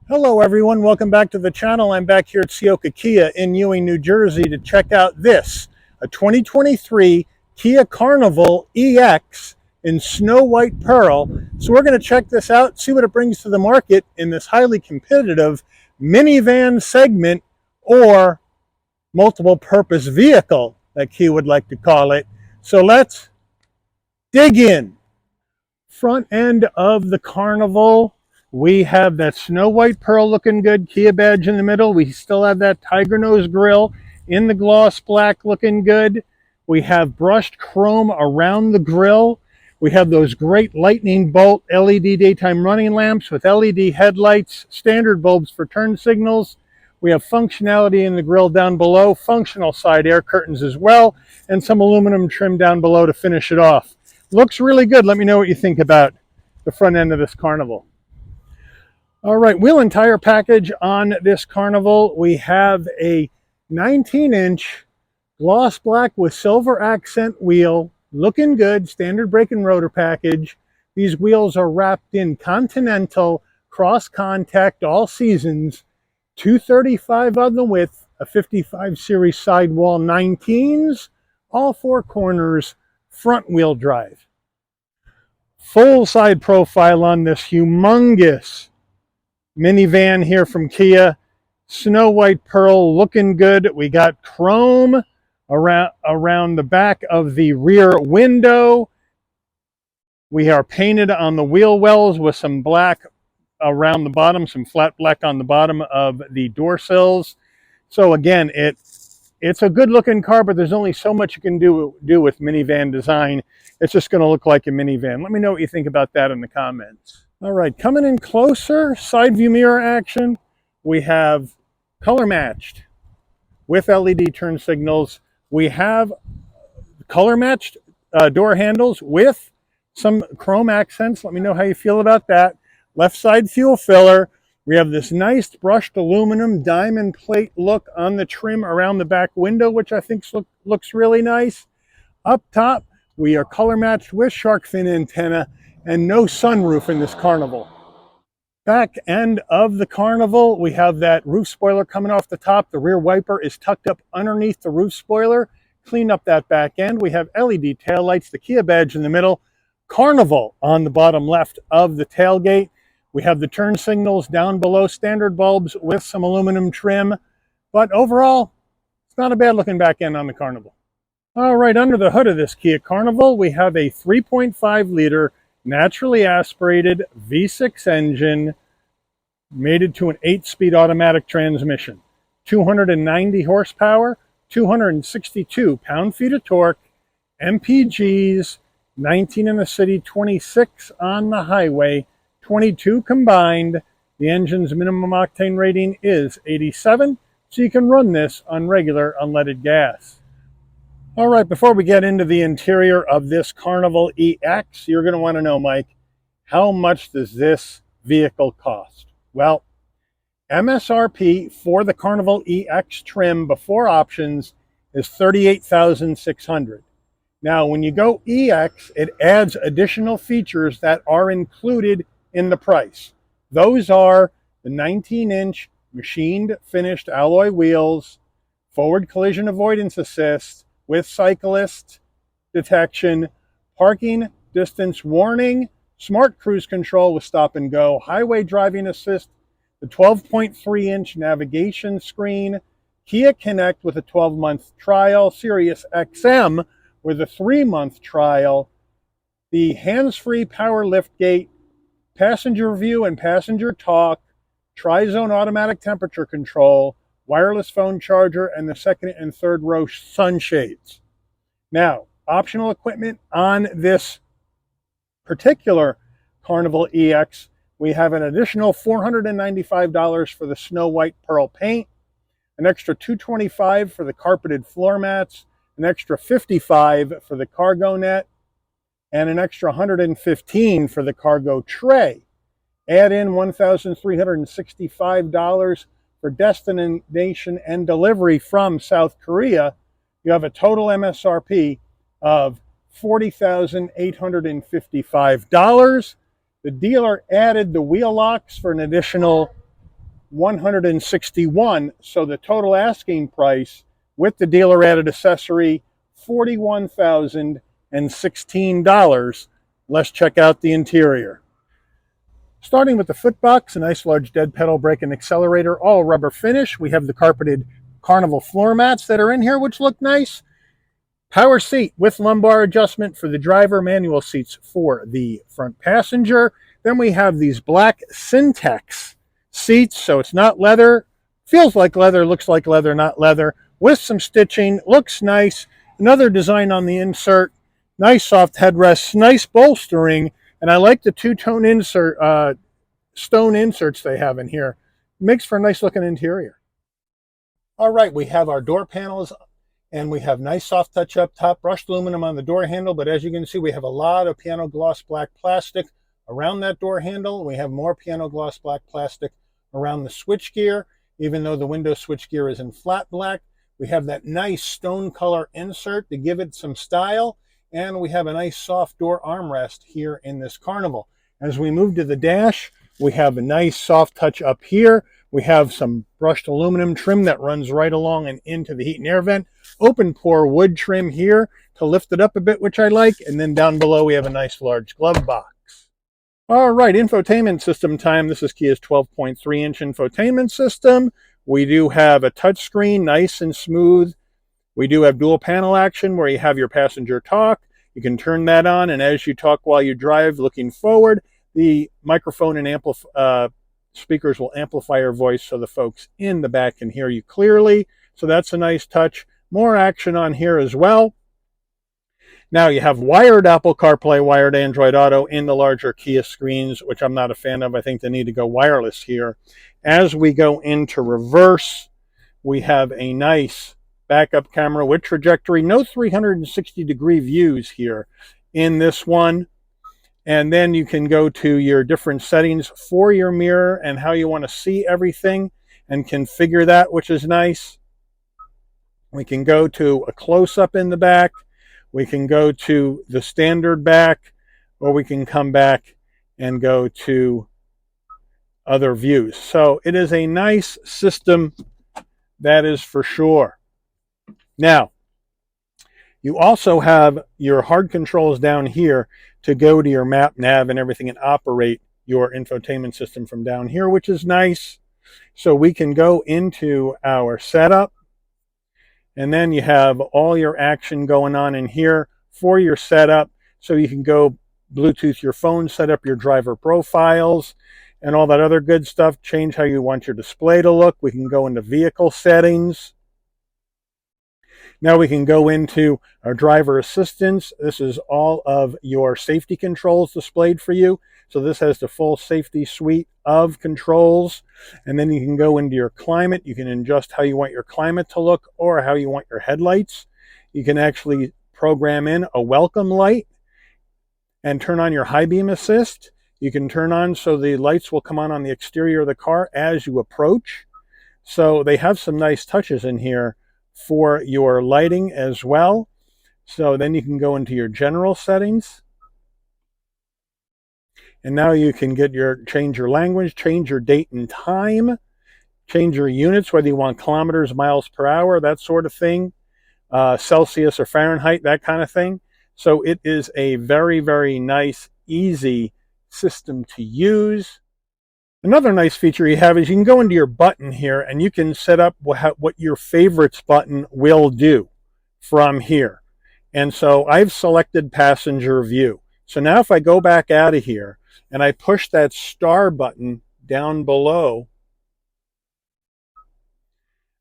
Hello everyone, welcome back to the channel. I'm back here at Ciocca Kia in Ewing, New Jersey to check out this, a 2023 Kia Carnival EX in snow white pearl. So we're going to check this out, see what it brings to the market in this highly competitive minivan segment, or multiple purpose vehicle that Kia would like to call it. So let's dig in. Front end of the Carnival, we have that snow white pearl looking good, Kia badge in the middle. We still have that tiger nose grille in the gloss black looking good. We have brushed chrome around the grille. We have those great lightning bolt LED daytime running lamps with LED headlights, standard bulbs for turn signals. We have functionality in the grille down below, functional side air curtains as well, and some aluminum trim down below to finish it off. Looks really good. Let me know what you think about the front end of this Carnival. All right, wheel and tire package on this Carnival. We have a 19-inch gloss black with silver accent wheel, looking good, standard brake and rotor package. These wheels are wrapped in Continental cross contact all seasons, 235 on the width, a 55 series sidewall 19s, all four corners, front wheel drive. Full side profile on this humongous minivan here from Kia. Snow white pearl looking good. We got chrome around the back of the rear window. We are painted on the wheel wells with some black around the bottom, some flat black on the bottom of the door sills. So again, it's a good looking car, but there's only so much you can do with minivan design. It's just going to look like a minivan. Let me know what you think about that in the comments. All right, coming in closer, side view mirror action. We have color matched with LED turn signals. We have color matched door handles with some chrome accents. Let me know how you feel about that. Left side fuel filler. We have this nice brushed aluminum diamond plate look on the trim around the back window, which I think looks really nice. Up top, we are color matched with shark fin antenna and no sunroof in this Carnival. Back end of the Carnival, we have that roof spoiler coming off the top. The rear wiper is tucked up underneath the roof spoiler. Clean up that back end. We have LED taillights, the Kia badge in the middle, Carnival on the bottom left of the tailgate. We have the turn signals down below, standard bulbs with some aluminum trim. But overall, it's not a bad looking back end on the Carnival. All right, under the hood of this Kia Carnival, we have a 3.5 liter naturally aspirated V6 engine mated to an 8-speed automatic transmission. 290 horsepower, 262 pound-feet of torque, MPGs, 19 in the city, 26 on the highway, 22 combined. The engine's minimum octane rating is 87, so you can run this on regular unleaded gas. All right, before we get into the interior of this Carnival EX, you're going to want to know, Mike, how much does this vehicle cost? Well, MSRP for the Carnival EX trim before options is $38,600. Now, when you go EX, it adds additional features that are included in the price. Those are the 19-inch machined finished alloy wheels, forward collision avoidance assist with cyclist detection, parking distance warning, smart cruise control with stop and go, highway driving assist, the 12.3-inch navigation screen, Kia Connect with a 12-month trial, Sirius XM with a 3-month trial, the hands-free power liftgate, passenger view and passenger talk, tri-zone automatic temperature control, wireless phone charger, and the second and third row sunshades. Now, optional equipment on this particular Carnival EX, we have an additional $495 for the snow white pearl paint, an extra $225 for the carpeted floor mats, an extra $55 for the cargo net, and an extra $115 for the cargo tray. Add in $1,365 for destination and delivery from South Korea. You have a total MSRP of $40,855. The dealer added the wheel locks for an additional $161,000. So the total asking price with the dealer added accessory, $41,016. Let's check out the interior. Starting with the footbox, a nice large dead pedal brake and accelerator, all rubber finish. We have the carpeted Carnival floor mats that are in here, which look nice. Power seat with lumbar adjustment for the driver, manual seats for the front passenger. Then we have these black Syntex seats, so it's not leather. Feels like leather, looks like leather, not leather. With some stitching, looks nice. Another design on the insert. Nice soft headrests, nice bolstering, and I like the two-tone insert, stone inserts they have in here. Makes for a nice looking interior. All right, we have our door panels, and we have nice soft touch up top, brushed aluminum on the door handle, but as you can see, we have a lot of piano gloss black plastic around that door handle. We have more piano gloss black plastic around the switchgear, even though the window switchgear is in flat black. We have that nice stone color insert to give it some style, and we have a nice soft door armrest here in this Carnival. As we move to the dash, we have a nice soft touch up here. We have some brushed aluminum trim that runs right along and into the heat and air vent. Open pore wood trim here to lift it up a bit, which I like. And then down below, we have a nice large glove box. All right, infotainment system time. This is Kia's 12.3-inch infotainment system. We do have a touchscreen, nice and smooth. We do have dual panel action where you have your passenger talk. You can turn that on, and as you talk while you drive, looking forward, the microphone and speakers will amplify your voice so the folks in the back can hear you clearly. So that's a nice touch. More action on here as well. Now you have wired Apple CarPlay, wired Android Auto in the larger Kia screens, which I'm not a fan of. I think they need to go wireless here. As we go into reverse, we have a nice backup camera with trajectory. No 360-degree views here in this one. And then you can go to your different settings for your mirror and how you want to see everything and configure that, which is nice. We can go to a close-up in the back. We can go to the standard back, or we can come back and go to other views. So it is a nice system, that is for sure. Now, you also have your hard controls down here to go to your map, nav, and everything and operate your infotainment system from down here, which is nice. So we can go into our setup, and then you have all your action going on in here for your setup. So you can go Bluetooth your phone, set up your driver profiles, and all that other good stuff. Change how you want your display to look. We can go into vehicle settings. Now we can go into our driver assistance. This is all of your safety controls displayed for you. So this has the full safety suite of controls. And then you can go into your climate. You can adjust how you want your climate to look or how you want your headlights. You can actually program in a welcome light and turn on your high beam assist. You can turn on so the lights will come on the exterior of the car as you approach. So they have some nice touches in here for your lighting as well. So then you can go into your general settings. And now you can change your language, change your date and time, change your units, whether you want kilometers, miles per hour, that sort of thing, Celsius or Fahrenheit, that kind of thing. So it is a very, very nice, easy system to use. Another nice feature you have is you can go into your button here and you can set up what your favorites button will do from here. And so I've selected passenger view. So now if I go back out of here and I push that star button down below,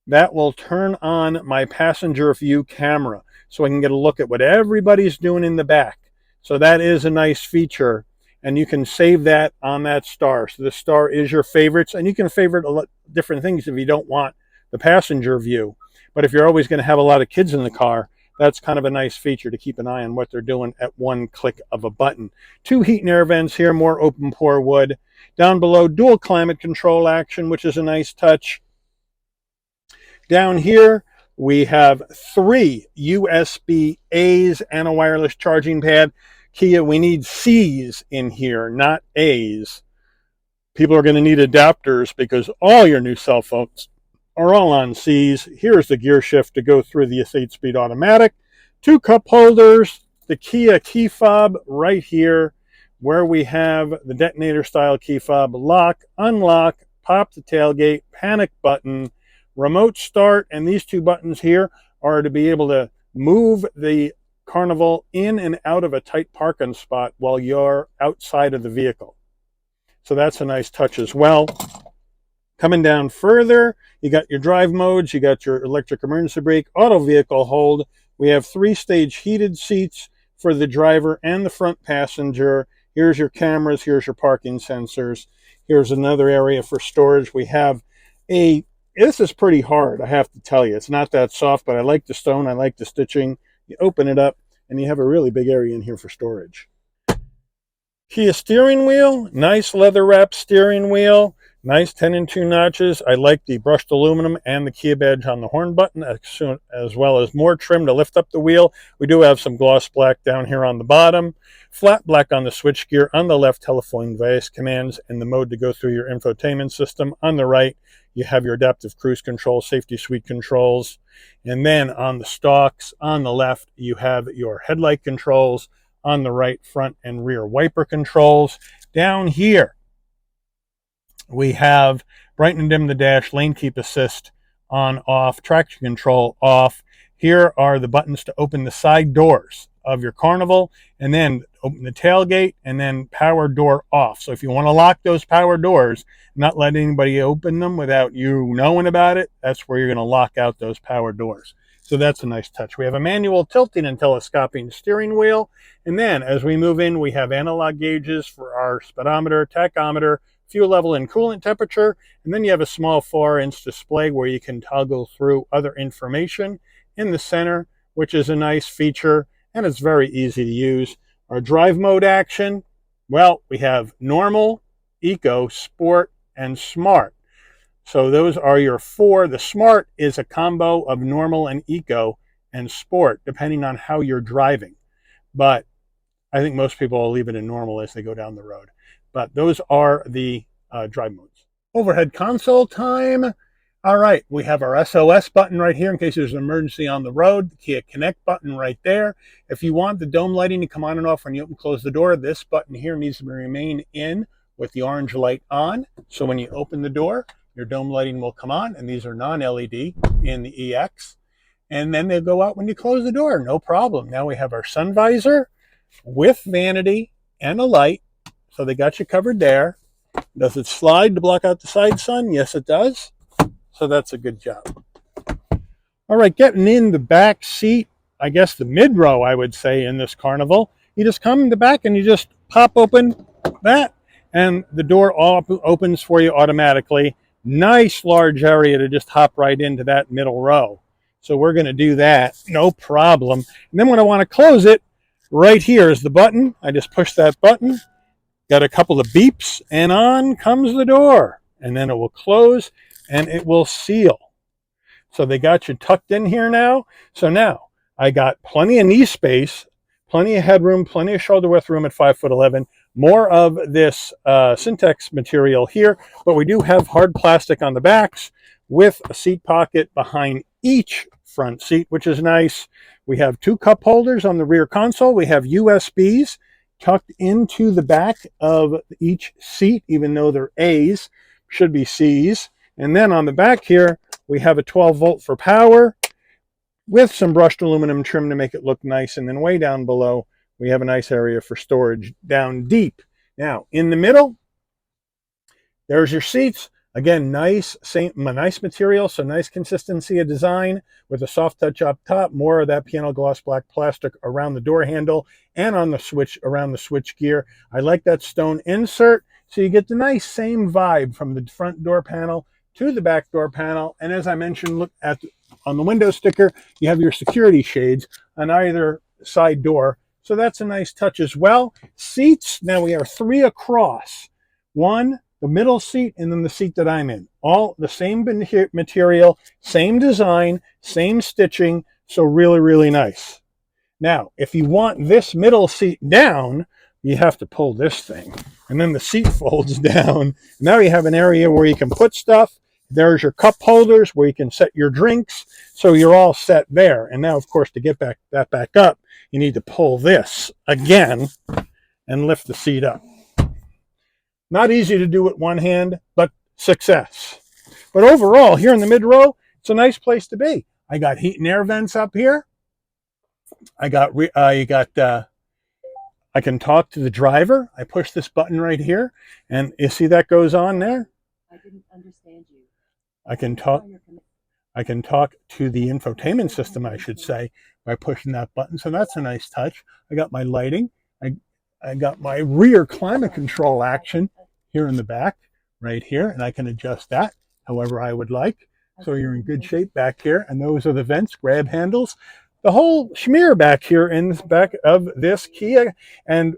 that will turn on my passenger view camera so I can get a look at what everybody's doing in the back. So that is a nice feature. And you can save that on that star. So the star is your favorites, and you can favorite a lot different things if you don't want the passenger view. But if you're always going to have a lot of kids in the car, that's kind of a nice feature to keep an eye on what they're doing at one click of a button. 2 heat and air vents here, more open pore wood. Down below, dual climate control action, which is a nice touch. Down here, we have 3 USB A's and a wireless charging pad. Kia, we need C's in here, not A's. People are going to need adapters because all your new cell phones are all on C's. Here's the gear shift to go through the 8-speed automatic. 2 cup holders, the Kia key fob right here, where we have the detonator style key fob, lock, unlock, pop the tailgate, panic button, remote start, and these 2 buttons here are to be able to move the Carnival in and out of a tight parking spot while you're outside of the vehicle. So that's a nice touch as well. Coming down further, you got your drive modes, you got your electric emergency brake, auto vehicle hold. We have 3-stage heated seats for the driver and the front passenger. Here's your cameras, here's your parking sensors. Here's another area for storage. We have this is pretty hard, I have to tell you. It's not that soft, but I like the stone, I like the stitching. You open it up, and you have a really big area in here for storage. Kia steering wheel, nice leather wrap steering wheel, nice 10 and 2 notches. I like the brushed aluminum and the Kia badge on the horn button, as well as more trim to lift up the wheel. We do have some gloss black down here on the bottom, flat black on the switchgear, on the left telephone voice commands and the mode to go through your infotainment system. On the right, you have your adaptive cruise control, safety suite controls. And then on the stalks, on the left, you have your headlight controls. On the right, front and rear wiper controls. Down here, we have brighten and dim the dash, lane keep assist on, off, traction control off. Here are the buttons to open the side doors of your Carnival, and then open the tailgate, and then power door off. So if you want to lock those power doors, not let anybody open them without you knowing about it, that's where you're going to lock out those power doors. So that's a nice touch. We have a manual tilting and telescoping steering wheel. And then as we move in, we have analog gauges for our speedometer, tachometer, fuel level, and coolant temperature. And then you have a small 4-inch display where you can toggle through other information in the center, which is a nice feature, and it's very easy to use. Our drive mode action, well, we have normal, eco, sport, and smart. So those are your 4. The smart is a combo of normal and eco and sport, depending on how you're driving. But I think most people will leave it in normal as they go down the road. But those are the drive modes. Overhead console time. All right, we have our SOS button right here in case there's an emergency on the road. The Kia Connect button right there. If you want the dome lighting to come on and off when you open and close the door, this button here needs to remain in with the orange light on. So when you open the door, your dome lighting will come on, and these are non-LED in the EX. And then they'll go out when you close the door, no problem. Now we have our sun visor with vanity and a light. So they got you covered there. Does it slide to block out the side sun? Yes, it does. So that's a good job. All right, getting in the back seat, I guess the mid row, I would say, in this Carnival. You just come in the back and you just pop open that, and the door opens for you automatically. Nice large area to just hop right into that middle row. So we're going to do that, no problem. And then when I want to close it, right here is the button. I just push that button, got a couple of beeps, and on comes the door. And then it will close and it will seal. So they got you tucked in here now. So now I got plenty of knee space, plenty of headroom, plenty of shoulder width room at 5'11". More of this Syntex material here, but we do have hard plastic on the backs with a seat pocket behind each front seat, which is nice. We have 2 cup holders on the rear console. We have USBs tucked into the back of each seat, even though they're A's, should be C's. And then on the back here, we have a 12-volt for power with some brushed aluminum trim to make it look nice. And then way down below, we have a nice area for storage down deep. Now, in the middle, there's your seats. Again, nice material, so nice consistency of design with a soft touch up top, more of that piano gloss black plastic around the door handle and on the switch, around the switch gear. I like that stone insert, so you get the nice same vibe from the front door panel to the back door panel. And as I mentioned, look at on the window sticker, you have your security shades on either side door. So that's a nice touch as well. Seats, now we are 3 across. 1, the middle seat, and then the seat that I'm in. All the same material, same design, same stitching, so really, really nice. Now, if you want this middle seat down, you have to pull this thing. And then the seat folds down. Now you have an area where you can put stuff. There's your cup holders where you can set your drinks. So you're all set there. And now, of course, to get that back up, you need to pull this again and lift the seat up. Not easy to do with one hand, but success. But overall, here in the mid-row, it's a nice place to be. I got heat and air vents up here. I can talk to the driver. I push this button right here, and you see that goes on there? I didn't understand you. I can talk to the infotainment system, I should say, by pushing that button. So that's a nice touch. I got my lighting. I got my rear climate control action here in the back, right here, and I can adjust that however I would like. So you're in good shape back here, and those are the vents, grab handles. The whole schmear back here in the back of this Kia, and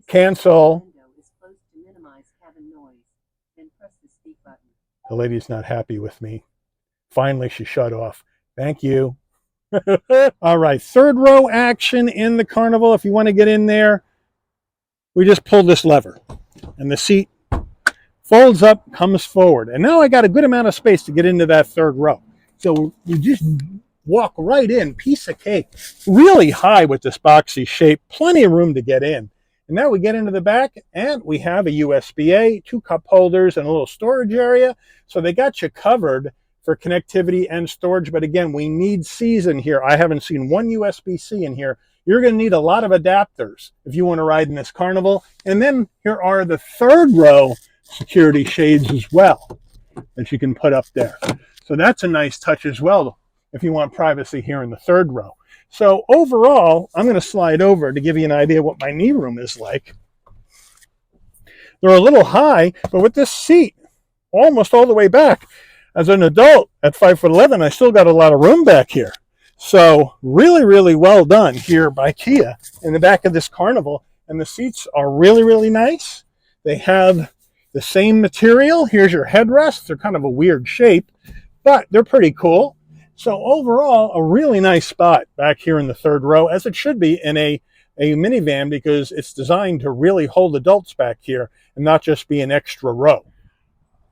cancel. The lady's not happy with me. Finally, she shut off. Thank you. All right, third row action in the Carnival. If you want to get in there, we just pull this lever, and the seat folds up, comes forward. And now I got a good amount of space to get into that third row. So you just walk right in, piece of cake. Really high with this boxy shape, plenty of room to get in. And now we get into the back, and we have a USB-A, 2 cup holders, and a little storage area. So they got you covered for connectivity and storage. But again, we need C's in here. I haven't seen one USB-C in here. You're going to need a lot of adapters if you want to ride in this Carnival. And then here are the third row security shades as well that you can put up there. So that's a nice touch as well if you want privacy here in the third row. So overall, I'm going to slide over to give you an idea what my knee room is like. They're a little high, but with this seat almost all the way back, as an adult at 5'11", I still got a lot of room back here. So really, really well done here by Kia in the back of this Carnival. And the seats are really, really nice. They have the same material. Here's your headrests. They're kind of a weird shape, but they're pretty cool. So overall, a really nice spot back here in the third row, as it should be in a minivan, because it's designed to really hold adults back here and not just be an extra row.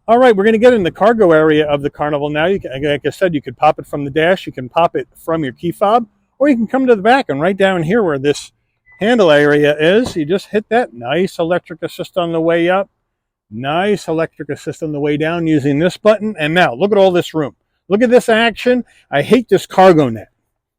All right, we're going to get in the cargo area of the Carnival now. You can, like I said, you could pop it from the dash, you can pop it from your key fob, or you can come to the back, and right down here where this handle area is, you just hit that. Nice electric assist on the way up, nice electric assist on the way down using this button. And now look at all this room. Look at this action. I hate this cargo net.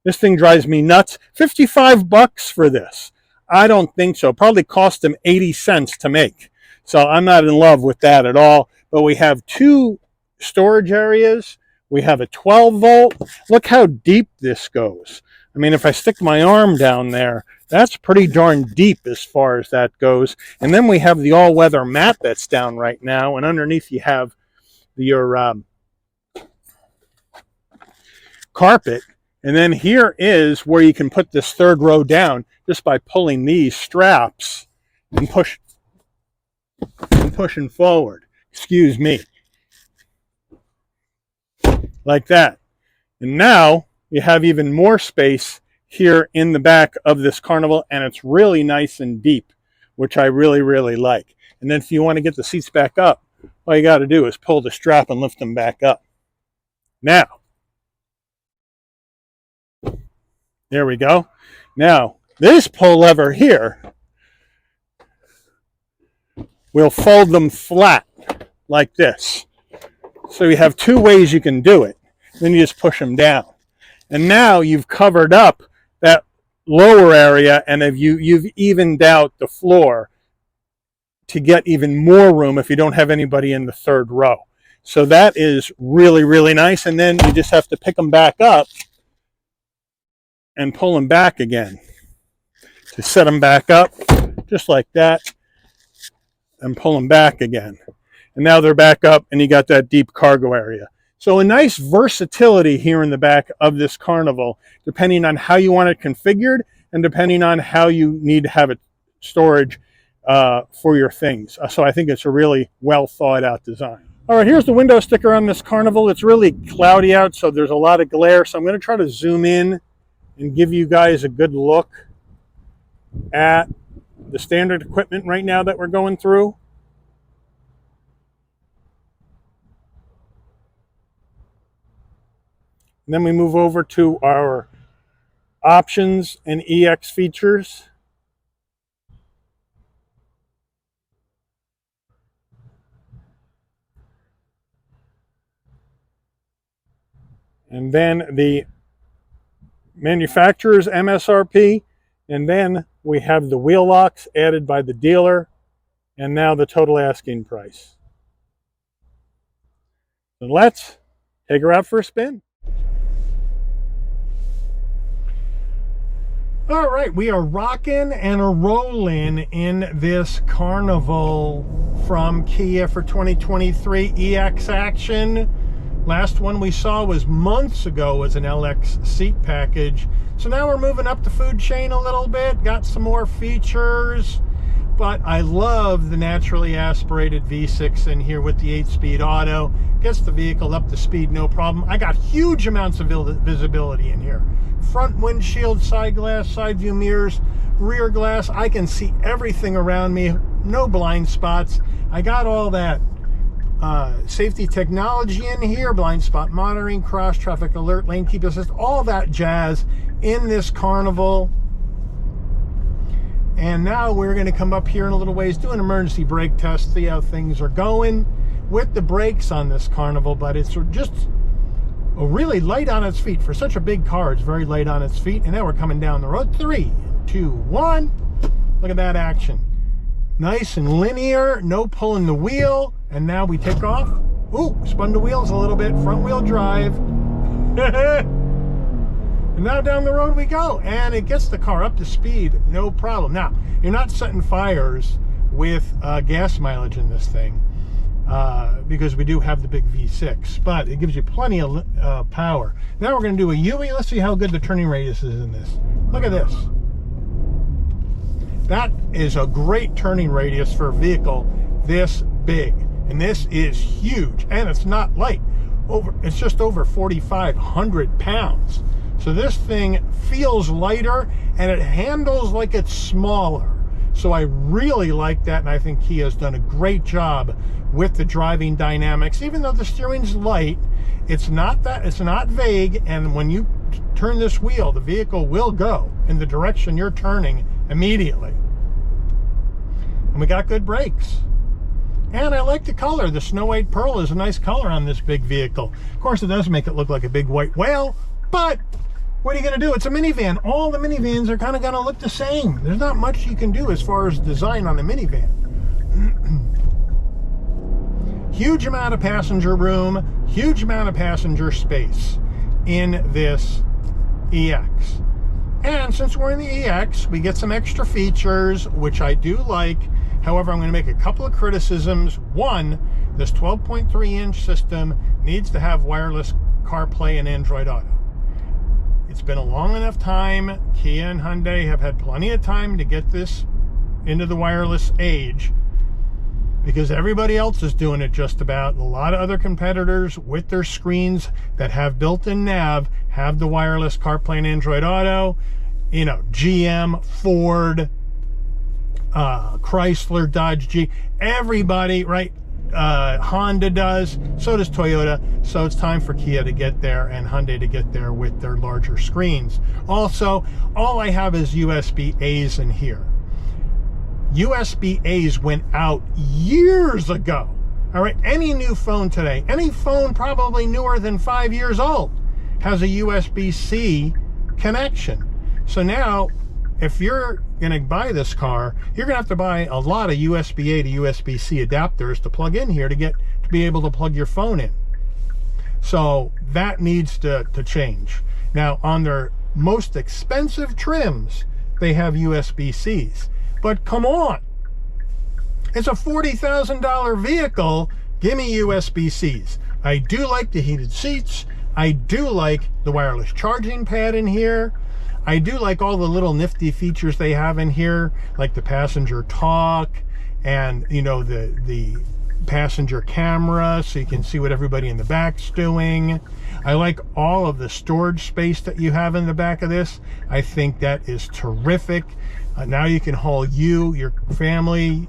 This thing drives me nuts. $55 for this. I don't think so. Probably cost them 80 cents to make. So I'm not in love with that at all. But we have 2 storage areas. We have a 12 volt. Look how deep this goes. I mean, if I stick my arm down there, that's pretty darn deep as far as that goes. And then we have the all-weather mat that's down right now. And underneath you have your carpet. And then here is where you can put this third row down just by pulling these straps and pushing forward. Excuse me. Like that. And now you have even more space here in the back of this Carnival, and it's really nice and deep, which I really, really like. And then if you want to get the seats back up, all you got to do is pull the strap and lift them back up. Now, there we go. Now, this pull lever here will fold them flat like this. So you have 2 ways you can do it. Then you just push them down. And now you've covered up that lower area, and you've evened out the floor to get even more room if you don't have anybody in the third row. So that is really, really nice. And then you just have to pick them back up and pull them back again to set them back up, just like that, and pull them back again. And now they're back up, and you got that deep cargo area. So a nice versatility here in the back of this Carnival, depending on how you want it configured and depending on how you need to have it storage for your things. So I think it's a really well thought out design. All right, here's the window sticker on this Carnival. It's really cloudy out, so there's a lot of glare. So I'm going to try to zoom in and give you guys a good look at the standard equipment right now that we're going through. And then we move over to our options and EX features. And then the manufacturer's MSRP. And then we have the wheel locks added by the dealer. And now the total asking price. So let's take her out for a spin. All right, we are rocking and a rolling in this Carnival from Kia for 2023 EX action. Last one we saw was months ago, was an LX seat package. So now we're moving up the food chain a little bit, got some more features, but I love the naturally aspirated V6 in here with the 8-speed auto. Gets the vehicle up to speed, no problem. I got huge amounts of visibility in here. Front windshield, side glass, side view mirrors, rear glass. I can see everything around me, no blind spots. I got all that safety technology in here, blind spot monitoring, cross traffic alert, lane keep assist, all that jazz in this Carnival. And now we're going to come up here in a little ways, do an emergency brake test, see how things are going with the brakes on this Carnival. But it's just really light on its feet. For such a big car, it's very light on its feet. And now we're coming down the road. 3, 2, 1. Look at that action. Nice and linear, no pulling the wheel. And now we take off. Ooh, spun the wheels a little bit, front wheel drive. And now down the road we go. And it gets the car up to speed, no problem. Now, you're not setting fires with gas mileage in this thing. Because we do have the big V6, but it gives you plenty of power. Now we're going to do a Ewing. Let's see how good the turning radius is in this. Look at this. That is a great turning radius for a vehicle this big. And this is huge. And it's not light. It's just over 4,500 pounds. So this thing feels lighter and it handles like it's smaller. So I really like that, and I think Kia's done a great job with the driving dynamics. Even though the steering's light, it's not vague, and when you turn this wheel, the vehicle will go in the direction you're turning immediately. And we got good brakes. And I like the color. The Snow White Pearl is a nice color on this big vehicle. Of course, it does make it look like a big white whale, but what are you going to do? It's a minivan. All the minivans are kind of going to look the same. There's not much you can do as far as design on a minivan. Huge amount of passenger room, huge amount of passenger space in this EX. And since we're in the EX, we get some extra features, which I do like. However, I'm going to make a couple of criticisms. One, this 12.3-inch system needs to have wireless CarPlay and Android Auto. It's been a long enough time. Kia and Hyundai have had plenty of time to get this into the wireless age, because everybody else is doing it just about. A lot of other competitors with their screens that have built-in nav have the wireless CarPlay and Android Auto. You know, GM, Ford, Chrysler, Dodge, Jeep, everybody, right? Honda does, so does Toyota. So it's time for Kia to get there and Hyundai to get there with their larger screens. Also, all I have is USB-A's in here. USB-A's went out years ago. All right, any new phone today, any phone probably newer than 5 years old, has a USB-C connection. So now, if you're going to buy this car, you're going to have to buy a lot of USB-A to USB-C adapters to plug in here to be able to plug your phone in. So that needs to change. Now, on their most expensive trims, they have USB-Cs. But come on, it's a $40,000 vehicle. Give me USB-Cs. I do like the heated seats. I do like the wireless charging pad in here. I do like all the little nifty features they have in here, like the passenger talk and, you know, the passenger camera so you can see what everybody in the back's doing. I like all of the storage space that you have in the back of this. I think that is terrific. Now you can haul you, your family,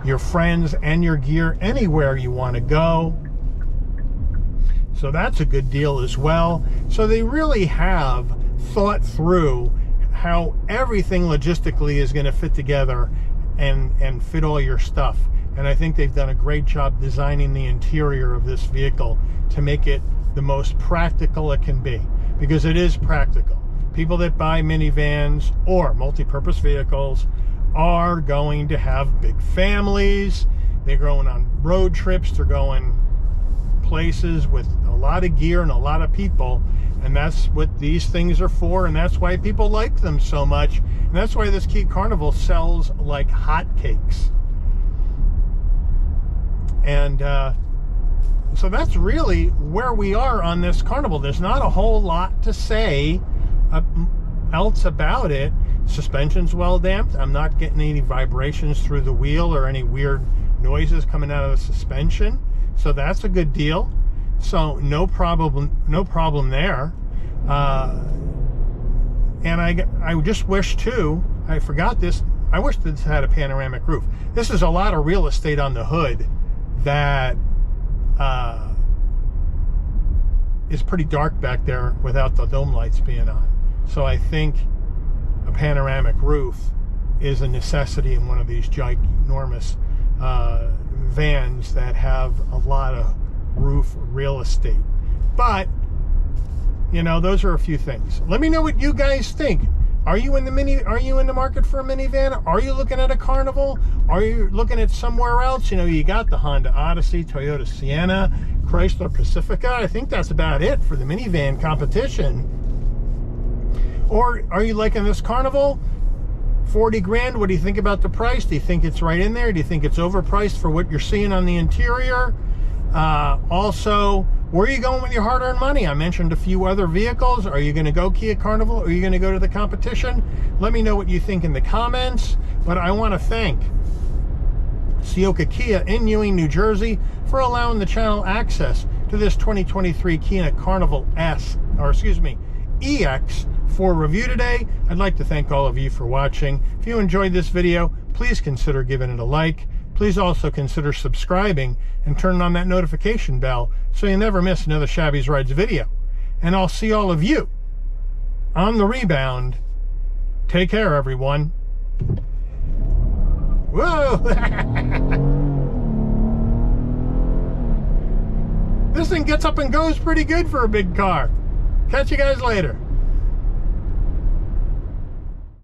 your friends, and your gear anywhere you want to go. So that's a good deal as well. So they really have thought through how everything logistically is going to fit together and fit all your stuff. And I think they've done a great job designing the interior of this vehicle to make it the most practical it can be, because it is practical. People that buy minivans or multi-purpose vehicles are going to have big families. They're going on road trips. They're going places with a lot of gear and a lot of people, and that's what these things are for, and that's why people like them so much, and that's why this Kia Carnival sells like hotcakes. And so that's really where we are on this Carnival. There's not a whole lot to say else about it. Suspension's well damped. I'm not getting any vibrations through the wheel or any weird noises coming out of the suspension, so that's a good deal. So no problem there. And I just wish too, I forgot this, I wish this had a panoramic roof. This is a lot of real estate on the hood that is pretty dark back there without the dome lights being on. So I think a panoramic roof is a necessity in one of these ginormous vans that have a lot of roof real estate. But you know, those are a few things. Let me know what you guys think. Are you in the market for a minivan? Are you looking at a Carnival? Are you looking at somewhere else? You know, you got the Honda Odyssey, Toyota Sienna, Chrysler Pacifica. I think that's about it for the minivan competition. Or are you liking this Carnival? 40 grand. What do you think about the price? Do you think it's right in there? Do you think it's overpriced for what you're seeing on the interior? Also, where are you going with your hard-earned money? I mentioned a few other vehicles. Are you going to go Kia Carnival? Or are you going to go to the competition? Let me know what you think in the comments. But I want to thank Ciocca Kia in Ewing, New Jersey for allowing the channel access to this 2023 Kia Carnival EX for review today. I'd like to thank all of you for watching. If you enjoyed this video, please consider giving it a like. Please also consider subscribing and turning on that notification bell so you never miss another Shabby's Rides video. And I'll see all of you on the rebound. Take care, everyone. Whoa! This thing gets up and goes pretty good for a big car. Catch you guys later.